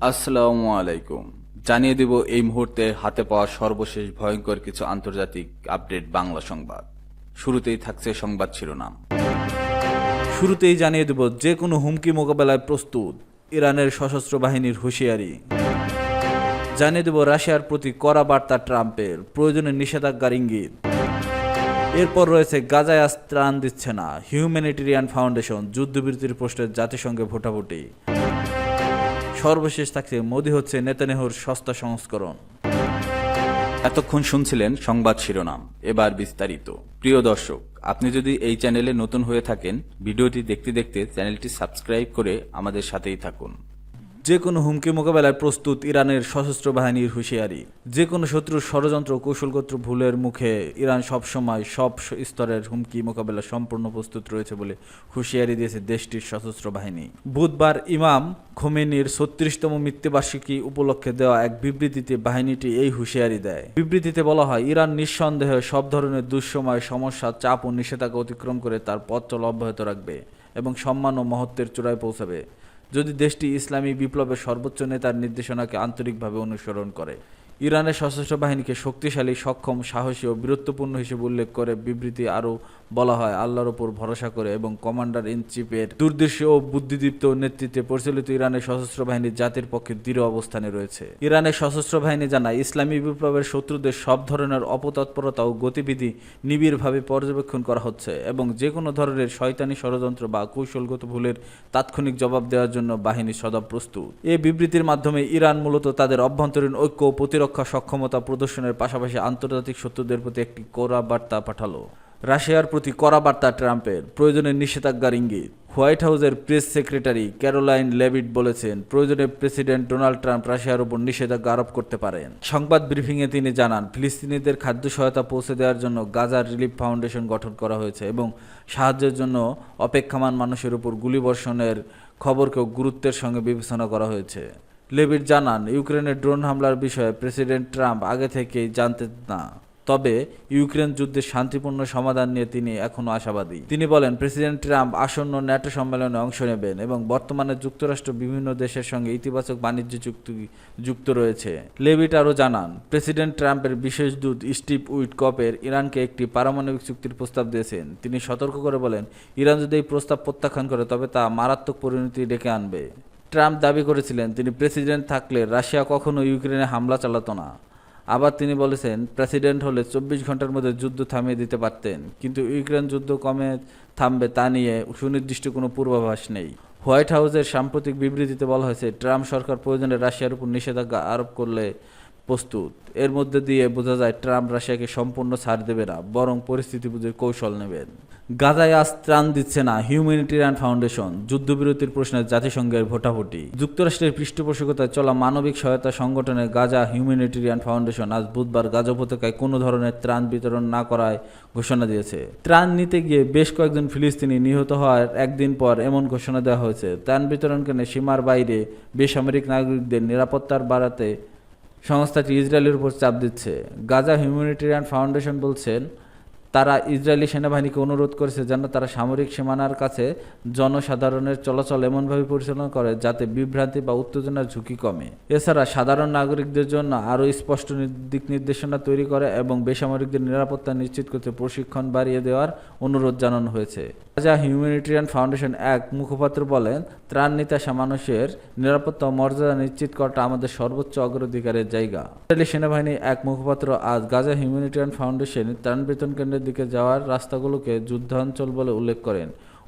আসসালামু আলাইকুম। জানিয়ে দিব এই মুহূর্তে হাতে পাওয়া সর্বশেষ ভয়ঙ্কর কিছু আন্তর্জাতিক আপডেট বাংলা সংবাদ। শুরুতেই থাকছে সংবাদ শিরোনাম। শুরুতেই জানিয়ে দেব যে কোনো হুমকি মোকাবেলায় প্রস্তুত ইরানের সশস্ত্র বাহিনীর হুঁশিয়ারি। জানিয়ে দেব রাশিয়ার প্রতি কড়া বার্তা ট্রাম্পের, প্রয়োজনে নিষেধাজ্ঞার ইঙ্গিত। এরপর রয়েছে গাজায় আজ ত্রাণ দিচ্ছে না, হিউম্যানিটেরিয়ান ফাউন্ডেশন, যুদ্ধবিরতির প্রশ্নে জাতিসংঘে ভোটাভুটি। সর্বশেষ থাকছে মোদি হচ্ছে নেতানিয়াহুর সস্তা সংস্করণ। এতক্ষণ শুনছিলেন সংবাদ শিরোনাম, এবার বিস্তারিত। প্রিয় দর্শক, আপনি যদি এই চ্যানেলে নতুন হয়ে থাকেন, ভিডিওটি দেখতে দেখতে চ্যানেলটি সাবস্ক্রাইব করে আমাদের সাথেই থাকুন। যে কোনো হুমকি মোকাবেলায় প্রস্তুত ইরানের সশস্ত্র বাহিনীর হুঁশিয়ারি। যে কোনো শত্রুর ষড়যন্ত্র কৌশলগত ভুলের মুখে ইরান সবসময় সব স্তরের হুমকি মোকাবেলা সম্পূর্ণ প্রস্তুত রয়েছে বলে হুঁশিয়ারি দিয়েছে দেশটির সশস্ত্র বাহিনী। বুধবার ইমাম খোমেনির ৩৬তম মৃত্যুবার্ষিকী উপলক্ষে দেওয়া এক বিবৃতিতে বাহিনীটি এই হুঁশিয়ারি দেয়। বিবৃতিতে বলা হয়, ইরান নিঃসন্দেহে সব ধরনের দুঃসময়, সমস্যা, চাপ ও নিষেধাজ্ঞা অতিক্রম করে তার পথ চলা অব্যাহত রাখবে এবং সম্মান ও মহত্বের চূড়ায় পৌঁছাবে যদি দেশটি ইসলামী বিপ্লবের সর্বোচ্চ নেতার নির্দেশনাকে আন্তরিকভাবে অনুসরণ করে। ইরানের সশস্ত্র বাহিনীকে শক্তিশালী, সক্ষম, সাহসী ও বীরত্বপূর্ণ হিসেবে উল্লেখ করে বিবৃতি আরও বলা হয়, আল্লাহর ওপর ভরসা করে এবং কমান্ডার ইন চিফের দূরদর্শী ও বুদ্ধিদীপ্ত নেতৃত্বে পরিচালিত ইরানের সশস্ত্র বাহিনী জাতির পক্ষে দৃঢ় অবস্থানে রয়েছে। ইরানের সশস্ত্র বাহিনী জানায়, ইসলামী বিপ্লবের শত্রুদের সব ধরনের অপতৎপরতা ও গতিবিধি নিবিড়ভাবে পর্যবেক্ষণ করা হচ্ছে এবং যে কোনো ধরনের শয়তানি ষড়যন্ত্র বা কৌশলগত ভুলের তাৎক্ষণিক জবাব দেওয়ার জন্য বাহিনী সদা প্রস্তুত। এই বিবৃতির মাধ্যমে ইরান মূলত তাদের অভ্যন্তরীণ ঐক্য ও প্রতিরক্ষা সক্ষমতা প্রদর্শনের পাশাপাশি আন্তর্জাতিক শত্রুদের প্রতি একটি কড়া বার্তা পাঠালো। রাশিয়ার প্রতি কড়া বার্তা ট্রাম্পের, প্রয়োজনে নিষেধাজ্ঞার ইঙ্গিত। হোয়াইট হাউসের প্রেস সেক্রেটারি ক্যারোলাইন লেভিট বলেছেন, প্রয়োজনে প্রেসিডেন্ট ডোনাল্ড ট্রাম্প রাশিয়ার উপর নিষেধাজ্ঞা আরোপ করতে পারেন। সংবাদ ব্রিফিংয়ে তিনি জানান, ফিলিস্তিনিদের খাদ্য সহায়তা পৌঁছে দেওয়ার জন্য গাজার রিলিফ ফাউন্ডেশন গঠন করা হয়েছে এবং সাহায্যের জন্য অপেক্ষমান মানুষের উপর গুলিবর্ষণের খবরকেও গুরুত্বের সঙ্গে বিবেচনা করা হয়েছে। লেভিট জানান, ইউক্রেনের ড্রোন হামলার বিষয়ে প্রেসিডেন্ট ট্রাম্প আগে থেকেই জানতেন না, তবে ইউক্রেন যুদ্ধের শান্তিপূর্ণ সমাধান নিয়ে তিনি এখনও আশাবাদী। তিনি বলেন, প্রেসিডেন্ট ট্রাম্প আসন্ন ন্যাটো সম্মেলনে অংশ নেবেন এবং বর্তমানে যুক্তরাষ্ট্র বিভিন্ন দেশের সঙ্গে ইতিবাচক বাণিজ্য চুক্তি যুক্ত রয়েছে। লেভিট আরও জানান, প্রেসিডেন্ট ট্রাম্পের বিশেষ দূত স্টিভ উইটকপের ইরানকে একটি পারমাণবিক চুক্তির প্রস্তাব দিয়েছেন। তিনি সতর্ক করে বলেন, ইরান যদি এই প্রস্তাব প্রত্যাখ্যান করে তবে তা মারাত্মক পরিণতি ডেকে আনবে। ট্রাম্প দাবি করেছিলেন, তিনি প্রেসিডেন্ট থাকলে রাশিয়া কখনো ইউক্রেনে হামলা চালাতো না। আবার তিনি বলেছেন, প্রেসিডেন্ট হলে ২৪ ঘন্টার মধ্যে যুদ্ধ থামিয়ে দিতে পারতেন, কিন্তু ইউক্রেন যুদ্ধ কমে থামবে তা নিয়ে সুনির্দিষ্ট কোনো পূর্বাভাস নেই। হোয়াইট হাউসের সাম্প্রতিক বিবৃতিতে বলা হয়েছে, ট্রাম্প সরকার প্রয়োজনে রাশিয়ার উপর নিষেধাজ্ঞা আরোপ করলে প্রস্তুত। এর মধ্যে দিয়ে বোঝা যায়, ট্রাম্প রাশিয়াকে সম্পূর্ণ ছাড় দেবে না, বরং পরিস্থিতি বুঝে কৌশল নেবেন। গাজায় আজ ত্রাণ দিচ্ছে না, হিউম্যানিটেরিয়ান ফাউন্ডেশন, যুদ্ধবিরতির প্রশ্নে জাতিসংঘের ভোটাভুটি। যুক্তরাষ্ট্রের পৃষ্ঠপোষকতায় চলা মানবিক সহায়তা সংগঠনের গাজা হিউম্যানিটেরিয়ান ফাউন্ডেশন আজ বুধবার গাজা উপত্যকায় কোনো ধরনের ত্রাণ বিতরণ না করায় ঘোষণা দিয়েছে। ত্রাণ নিতে গিয়ে বেশ কয়েকজন ফিলিস্তিনি নিহত হওয়ার একদিন পর এমন ঘোষণা দেওয়া হয়েছে। ত্রাণ বিতরণ কেন্দ্রে সীমার বাইরে বেসামরিক নাগরিকদের নিরাপত্তার বাড়াতে সংস্থাটি ইসরায়েলের উপর চাপ দিচ্ছে। গাজা হিউম্যানিটেরিয়ান ফাউন্ডেশন বলছেন, তারা ইসরায়েলি সেনাবাহিনীকে অনুরোধ করেছে যেন তারা সামরিক সীমানার কাছে জনসাধারণের চলাচল এমনভাবে পরিচালনা করে যাতে বিভ্রান্তি বা উত্তেজনার ঝুঁকি কমে। এছাড়া সাধারণ নাগরিকদের জন্য আরও স্পষ্ট দিক নির্দেশনা তৈরি করে এবং বেসামরিকদের নিরাপত্তা নিশ্চিত করতে প্রশিক্ষণ বাড়িয়ে দেওয়ার অনুরোধ জানানো হয়েছে। গাজা হিউম্যানিটেরিয়ান ফাউন্ডেশন এক মুখপাত্র বলেন, ত্রাণ নিতে আসা মানুষের নিরাপত্তা ও মর্যাদা নিশ্চিত করাটা আমাদের সর্বোচ্চ অগ্রাধিকারের জায়গা। ইসরায়েলি সেনাবাহিনী এক মুখপাত্র আজ গাজা হিউম্যানিটেরিয়ান ফাউন্ডেশন ত্রাণ বিতরণ কেন্দ্রের দিকে যাওয়ার রাস্তাগুলোকে যুদ্ধাঞ্চল বলে উল্লেখ করেন।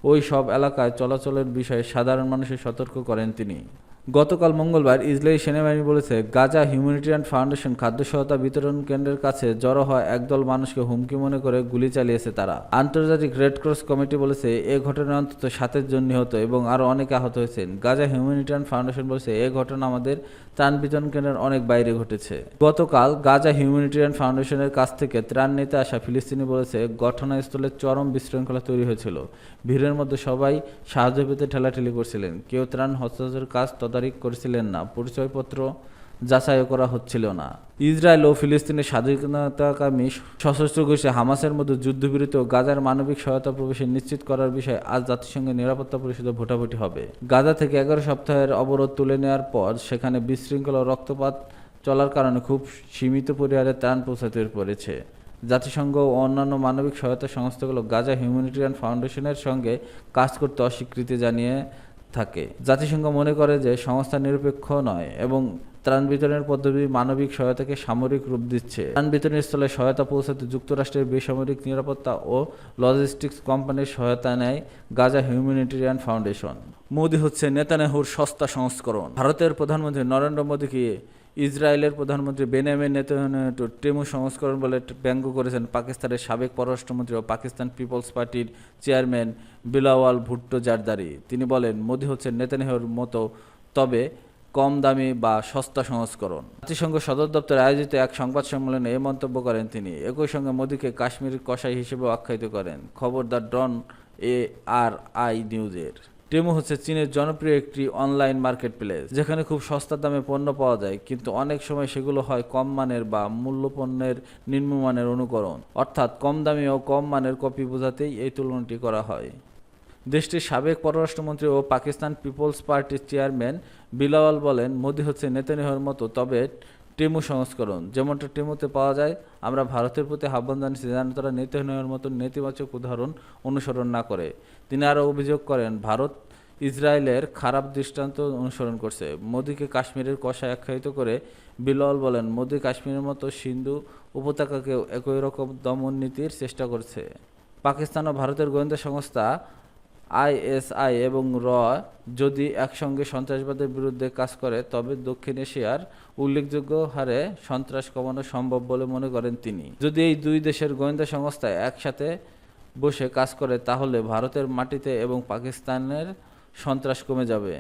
ওই সব এলাকায় চলাচলের বিষয়ে সাধারণ মানুষের সতর্ক করেন তিনি। গতকাল মঙ্গলবার ইসরায়েলি সেনাবাহিনী বলেছে, গাজা হিউম্যানিটেরিয়ান ফাউন্ডেশন খাদ্য সহায়তা বিতরণ কেন্দ্রের কাছে জড়ো হওয়া একদল মানুষকে হুমকি মনে করে গুলি চালিয়েছে তারা। আন্তর্জাতিক রেড ক্রস কমিটি বলেছে, এ ঘটনায় অন্তত ৭ জন নিহত এবং আরও অনেকে আহত হয়েছেন। গাজা হিউম্যানিটেরিয়ান ফাউন্ডেশন বলেছে, এ ঘটনা আমাদের ত্রাণ বিতরণ কেন্দ্রের অনেক বাইরে ঘটেছে। গতকাল গাজা হিউম্যানিটেরিয়ান ফাউন্ডেশনের কাছ থেকে ত্রাণ নিতে আসা ফিলিস্তিনি বলেছে, ঘটনাস্থলে চরম বিশৃঙ্খলা তৈরি হয়েছিল। ভিড়ের মধ্যে সবাই সাহায্য পেতে ঠেলাঠেলি করছিলেন, কেউ ত্রাণ হস্তান্তরের কাজ তদারকি করছিলেন না। পরিচয়পত্র যাচাইও করা হচ্ছিল না। ইসরায়েল ও ফিলিস্তিনের স্বাধীনতাকামী সশস্ত্র গোষ্ঠী হামাসের মধ্যে যুদ্ধবিরতি ও গাজার মানবিক সহায়তা প্রবেশ নিশ্চিত করার বিষয়ে আজ জাতিসংঘের নিরাপত্তা পরিষদে ভোটাভুটি হবে। গাজা থেকে 11 সপ্তাহের অবরোধ তুলে নেওয়ার পর সেখানে বিশৃঙ্খলা ও রক্তপাত চলার কারণে খুব সীমিত পরিহারে ত্রাণ পৌঁছাতে পেরেছে। জাতিসংঘ ও অন্যান্য মানবিক সহায়তা সংস্থাগুলো গাজা হিউম্যানিটেরিয়ান ফাউন্ডেশনের সঙ্গে কাজ করতে অস্বীকৃতি জানিয়ে থাকে। জাতিসংঘ মনে করে যে সংস্থা নিরপেক্ষ নয় এবং ত্রাণ বিতরণের পদ্ধতি মানবিক সহায়তাকে সামরিক রূপ দিচ্ছে। ত্রাণ বিতরণের স্থলে সহায়তা পৌঁছাতে যুক্তরাষ্ট্রের বেসামরিক নিরাপত্তা ও লজিস্টিক্স কোম্পানির সহায়তা নেয় গাজা হিউম্যানিটেরিয়ান ফাউন্ডেশন। মোদি হচ্ছে নেতানিয়াহুর সস্তা সংস্করণ। ভারতের প্রধানমন্ত্রী নরেন্দ্র মোদীকে ইসরায়েলের প্রধানমন্ত্রী বেনিয়ামিন নেতানিয়াহুর টেমু সংস্করণ বলে ব্যঙ্গ করেছেন পাকিস্তানের সাবেক পররাষ্ট্রমন্ত্রী ও পাকিস্তান পিপলস পার্টির চেয়ারম্যান বিলাওয়াল ভুট্টো জারদারি। তিনি বলেন, মোদি হচ্ছে নেতানিয়াহুর মতো, তবে কম দামি বা সস্তা সংস্করণ। জাতিসংঘ সদর দপ্তরে আয়োজিত এক সংবাদ সম্মেলনে এই মন্তব্য করেন তিনি। একই সঙ্গে মোদীকে কাশ্মীরের কসাই হিসেবেও আখ্যায়িত করেন। খবর দ্য ডন ARI নিউজের। টেমু হচ্ছে চীনের জনপ্রিয় একটি অনলাইন মার্কেট প্লেস, যেখানে খুব সস্তা দামে পণ্য পাওয়া যায়, কিন্তু অনেক সময় সেগুলো হয় কম মানের বা মূল্যপণ্যের নিম্নমানের অনুকরণ, অর্থাৎ কম দামি ও কম মানের কপি বোঝাতেই এই তুলনাটি করা হয়। দেশটির সাবেক পররাষ্ট্রমন্ত্রী ও পাকিস্তান পিপলস পার্টির চেয়ারম্যান বিলাওয়াল বলেন, মোদি হচ্ছে নেতানিয়াহুর মতো, তবে টেমু সংস্করণ। যেমনটা টেমুতে পাওয়া যায়, আমরা ভারতের প্রতি আহ্বান জানিয়েছি যেন তারা নেতানিয়াহুর মতো নেতিবাচক উদাহরণ অনুসরণ না করে। তিনি আরও অভিযোগ করেন, ভারত ইসরায়েলের খারাপ দৃষ্টান্ত অনুসরণ করছে। মোদিকে কাশ্মীরের কসাই আখ্যায়িত করে বিলাওয়াল বলেন, মোদি কাশ্মীরের মতো সিন্ধু উপত্যকাকেও একই রকম দমন নীতির চেষ্টা করছে। পাকিস্তান ও ভারতের গোয়েন্দা সংস্থা ISI এবং যদি একসঙ্গে সন্ত্রাসবাদের বিরুদ্ধে কাজ করে, তবে দক্ষিণ এশিয়ার উল্লেখযোগ্য হারে সন্ত্রাস কমানো সম্ভব বলে মনে করেন তিনি। যদি এই দুই দেশের গোয়েন্দা সংস্থা একসাথে বসে কাজ করে, তাহলে ভারতের মাটিতে এবং পাকিস্তানের সন্ত্রাস কমে যাবে।